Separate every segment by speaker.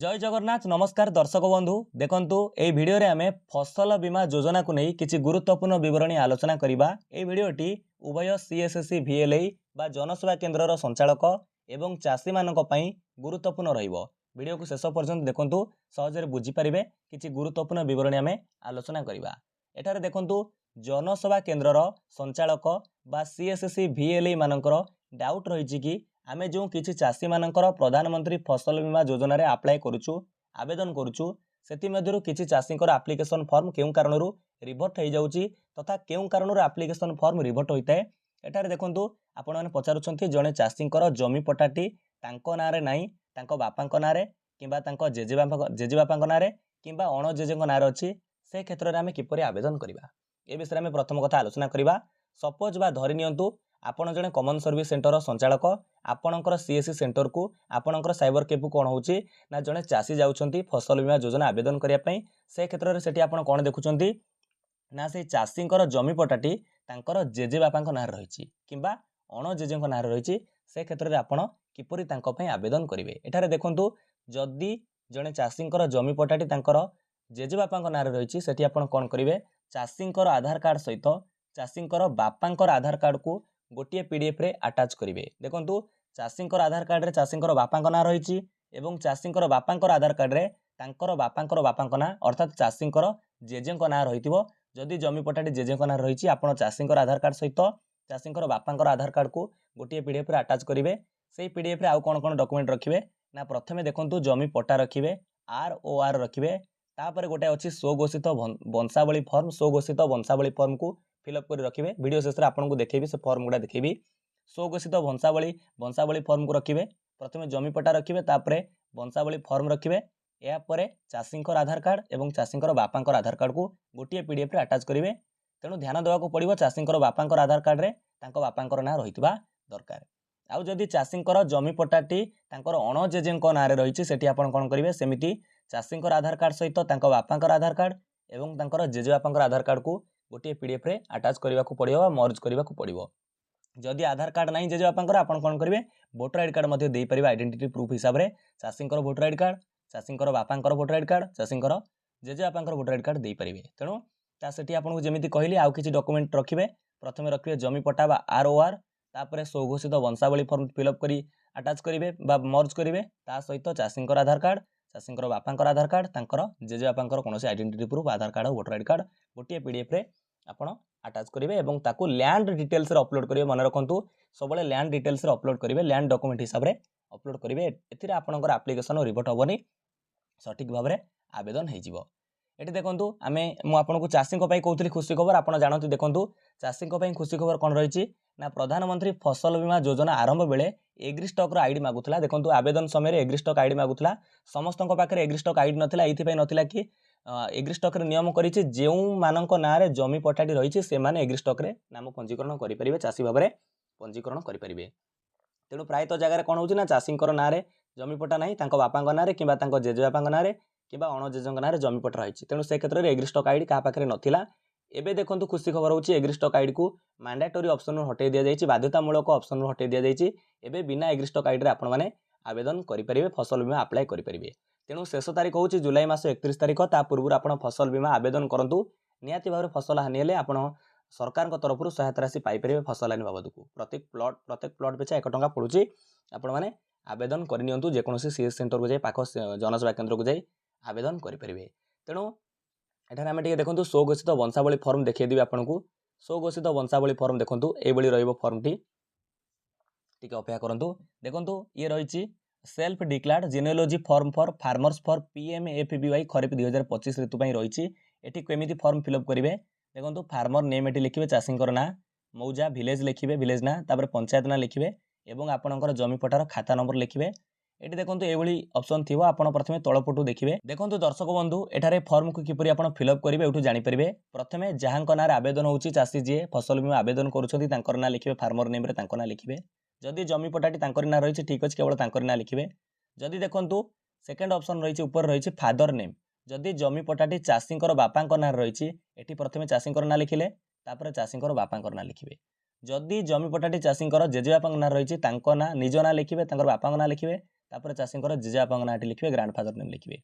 Speaker 1: जय जगन्नाथ नमस्कार दर्शक बंधु देखंतु ए भिडियो रे आमे फसल बीमा योजना को नहीं किछि गुरुत्वपूर्ण विवरणी आलोचना करिबा। ए भिडियोटी उभय सीएससी VLI बा जनसेवा केन्द्र संचालक एवं चाषी मानक पई गुरुत्वपूर्ण रहिबो। वीडियो को शेष पर्यंत देखंतु सहजरे बुझी परिबे किछि गुरुत्वपूर्ण विवरणी आमे आलोचना करिबा। एठारे देखंतु जनसेवा केन्द्र संचालक बा सीएससी VLI मानकर डाउट रहिछि कि आमे जो किछि चाषी मानकर प्रधानमंत्री फसल बीमा योजना रे अप्लाई करूछु आवेदन करूछु सेति मध्यरु किछि चाषीकर एप्लिकेशन फॉर्म केउ कारणरू रिवर्ट हो जाउची तथा केउ कारणरू एप्लिकेशन फॉर्म रिवर्ट होइताय। एठारे देखंतु आपण माने पचारुछंती जणे चाषीकर जमी पट्टाटी तांको नारे नाही तांको बापांको नारे किबा तांको जेजेबापांको नारे किबा अण जेजेंको नारे अछि से क्षेत्र रे आमे किपरि आवेदन करिबा ए विषय आमे प्रथम कथा आलोचना करिबा। सपोज बा धरि नियंतु आपण जणे कॉमन सर्विस सेंटर संचालक आपणकर सीएससी सेंटर को आपणकर साइबर कैफ को कोन होउची ना जणे चासी जाउछंती फसल बीमा योजना आवेदन करिया पई से क्षेत्र रे सेठी आपण कोन देखुछंती ना से चासींकर जमी पट्टाटी तांकर जेजे बापांक नार रहिछि किबा अण जेजेंक नार रहिछि से क्षेत्र रे आपण किपरि तांको पई आवेदन करिवे। एठारे देखंतु जदी जणे चासींकर जमी पट्टाटी तांकर जेजे बापांक नार रहिछि सेठी आपण कोन करिवे चासींकर आधार कार्ड सहित चासींकर बापांकर आधार कार्ड को गोटे पीडीएफ रे अटैच करिवे। देखंतु चाषींकर आधार कार्ड रे चाषींकर बापांक ना रहिछि एवं चाषींकर बापांकर आधार कार्ड रे तांकर बापांकर बापांक ना अर्थात चाषींकर जेजेंक ना रहितिबो। जदि जमी पट्टाटी जेजेंक ना रहिछि आपण चाषींकर आधार कार्ड सहित चाषींकर बापांकर आधार कार्ड को गोटे पीडीएफ रे अटैच करिवे। सेही पीडीएफ रे आउ कोन कोन डॉक्यूमेंट रखिवे ना प्रथमे देखंतु जमी पट्टा रखिवे ROR रखिवे तापर गोटे अछि सो घोषित वंशावली फॉर्म को फिलअप कर रखिए। वीडियो शेष आपको देखेबी से फॉर्म गुड़ा देखेबी सो घोषित वंशावली फॉर्म को रखिए। प्रथमे जमी पट्टा रखिए तापरे वंशावली फॉर्म रखिए या परे चाषींकर आधार कार्ड एवं चाषींकर बापांकर आधार कार्ड को गोटे पीडीएफ रे अटैच करिवे। तेणु ध्यान देवा को पड़िबो चाषींकर बापांकर आधार कार्ड रे तांको बापांकर ना रहितबा दरकार। आउ जदि चाषींकर जमी पट्टाटी तांकर अण जेजेंक नारे रहिछि सेठी आपण कोन करिवे सेमिति चाषींकर आधार कार्ड सहित तांको बापांकर आधार कार्ड एवं तांकर जेजे बापांकर आधार कार्ड को गोटे पीडीएफ रे अटैच करबा को पड़िबो मर्ज करबा को पड़िबो। जदि आधार कार्ड नहीं जेजे बापांकर आपण कोन करिवे वोटर आईडी कार्ड मध्ये देई परिबा आइडेंटिटी प्रूफ हिसाब रे चाषींकर वोटर आईडी कार्ड चाषींकर बापांकर वोटर आईडी कार्ड चाषींकर जेजे बापांकर वोटर आईडी कार्ड देई परिबे। तेणु ता सेठी आपन जेमिति कहली आउ किछि डॉक्यूमेंट रखिबे। प्रथमे रखिबे जमी पट्टा बा ROR तापरे स्वघोषित वंशावली फॉर्म फिलअप करी अटैच करिवे बा मर्ज करिवे ता सहित चाषींकर आधार कार्ड चाषींकर बापांकर आधार कार्ड तांकर जेजे बापांकर कोनोसी आइडेंटिटी प्रूफ आधार कार्ड वोटर आईडी कार्ड गोटे पीडीएफ रे आपण अटैच करिवे एवं ताकू लैंड डिटेल्स रे अपलोड करिवे। मन रखंतु सबले लैंड डिटेल्स रे अपलोड करिवे लैंड डॉक्यूमेंट हिसाब रे अपलोड करिवे। एथिरे आपनकर एप्लिकेशन रिवर्ट होबनी सठिक भाव में आवेदन हो जिवो। एठी देखंतु आमे मु आपनको चाषींको पई कहउतली खुशी खबर आपण जानतु। देखंतु चाषींको पई खुशी खबर कोन रहिछि ना प्रधानमंत्री फसल बीमा योजना आरंभ बेले एग्री स्टॉक रो आईडी मागुतला। देखंतु आवेदन समय रे एग्री स्टॉक आईडी मागुतला समस्तଙ୍କ पाखरे एग्री स्टॉक आईडी नथिला। एथि पई नथिला कि एग्री स्टॉक रे नियम करिछि जेउ माननको नारे जमी पट्टाटी रहिछि से माने एग्री स्टॉक रे नाम पंजीकरण करि परिबे चाषी भाव रे पंजीकरण करि परिबे। तेणु प्रायत जगह कौन होना चाषींकर नारे जमी पट्टा नहीं तांको बापांको नारे किंबा तांको जेजे बापांको नारे किंबा अण जेजेंको नारे जमी पट्टा रही। तेणु से क्षेत्र में एग्री स्टॉक आईडी क्या पाखे नथिला। एबे देखंतु खुशी खबर होची एग्री स्टॉक आईडी को मैंडेटरी ऑप्शन हटे दिया जायछि बाध्यतामूलक ऑप्शन हटे दिया जायछि। एबे बिना एग्री स्टॉक आईडी रे आपण माने आवेदन करि परिबे फसल बीमा अप्लाई करि परिबे। तेणु शेष तारीख होची जुलाई मास 31 तारीख ता पूर्व आपण फसल बीमा आवेदन करंतु नियाति भाव फसल हानि हेले आपण सरकार तरफ सहायता राशि पाइपर फसल हानि बाबद को प्रत्येक प्लॉट पिछा 1 टंका पड़ुची। आपण माने आवेदन करनियंतु जेकोसी सीएस सेंटर को जाई पाख जनसेवा केन्द्र को जाई आवेदन करें। तेणु एठार आम देखो सो घोषित वंशावली फॉर्म देखिए आपको सो घोषित वंशावली फॉर्म देखो ये रॉर्म टी अपेक्षा करूँ। देखो ये रही self declared genealogy form for farmers for PMFBY kharif 2025 ऋतु रही। एटी केमिति फॉर्म फिलअप करेंगे देखो फार्मर नेम एटी लिखिए चाषींकर ना मौजा विलेज लिखिए विलेज ना तापर पंचायत ना लिखिए एवं आपणकर जमी पट्टार खाता नंबर लिखिए। एटी देखो ये ऑप्शन थी आपण प्रथमे तलपटू देखिए। देखो दर्शक बंधु एठारे फॉर्म को किपरि आपण फिलअप करेंगे एठू जानिपारे। प्रथमे जहां नारे आवेदन होची चाषी जी फसल बीमा आवेदन करुछथि तांकर ना लिखिए फार्मर नेम रे तांकर ना लिखिए। जदि जमी पट्टाटी तांकर ना रही ठीक अच्छे केवल तांकर ना लिखिए। जदि देखंतु सेकंड ऑप्शन रही ऊपर रही फादर नेम जदि जमी पट्टाटी चाषींकर बापांक ना रही एटी प्रथमे चाषींकर ना लिखिले तापर चाषींकर बापांकर ना लिखिए। जदि जमी पट्टाटी चाषींकर जेजे बापांक ना रही तांको ना निज ना लिखिए तांकर बापांक ना लिखिए तापर चाषींकर जेजेबापाଙ୍କ नाँटी लिखिबे ग्रांडफादर नेम लिखिबे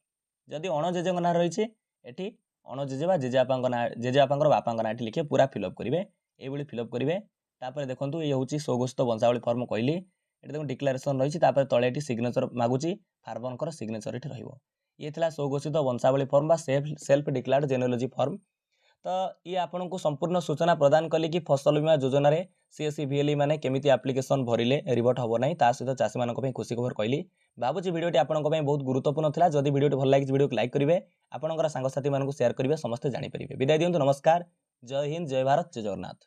Speaker 1: जदि अणजेजेଙ୍କ नाँ रहिछि एठी अणजेजे बा जेजेबापाଙ୍କର बापाଙ୍କ नाँटी लिखिबे पूरा फिलअप करिवे एभଳି फिलअप करिवे तापर देखंतु ये होछि स्वघोषित वंशावली फॉर्म कहली एठी देखो डिक्लेरेशन रहिछि तापर तळे एठी सिग्नेचर मागुछि फार्मरकर सिग्नेचर एठी रहइबो ये थिला स्वघोषित वंशावली फॉर्म बा सेल्फ डिक्लेयर्ड जेनेलॉजी फॉर्म तो ये आपन को संपूर्ण सूचना प्रदान कली कि फसल बीमा योजना रे सीएससी VLE माने केमिति एप्लिकेशन भरिले रिवर्ट हबो नै ता सहित चाषी मानक पई खुशी खबर कहली भाबुची भिडियोटी आपन पई बहुत गुरुत्वपूर्ण थिला जदि भिडियोटी भल लागि भिडियो को लाइक करिवे आपनकर सांग साथी मानक शेयर करिवे समस्त जानि परिबे विदाय दियंतु नमस्कार जय हिंद जय भारत जय जगन्नाथ।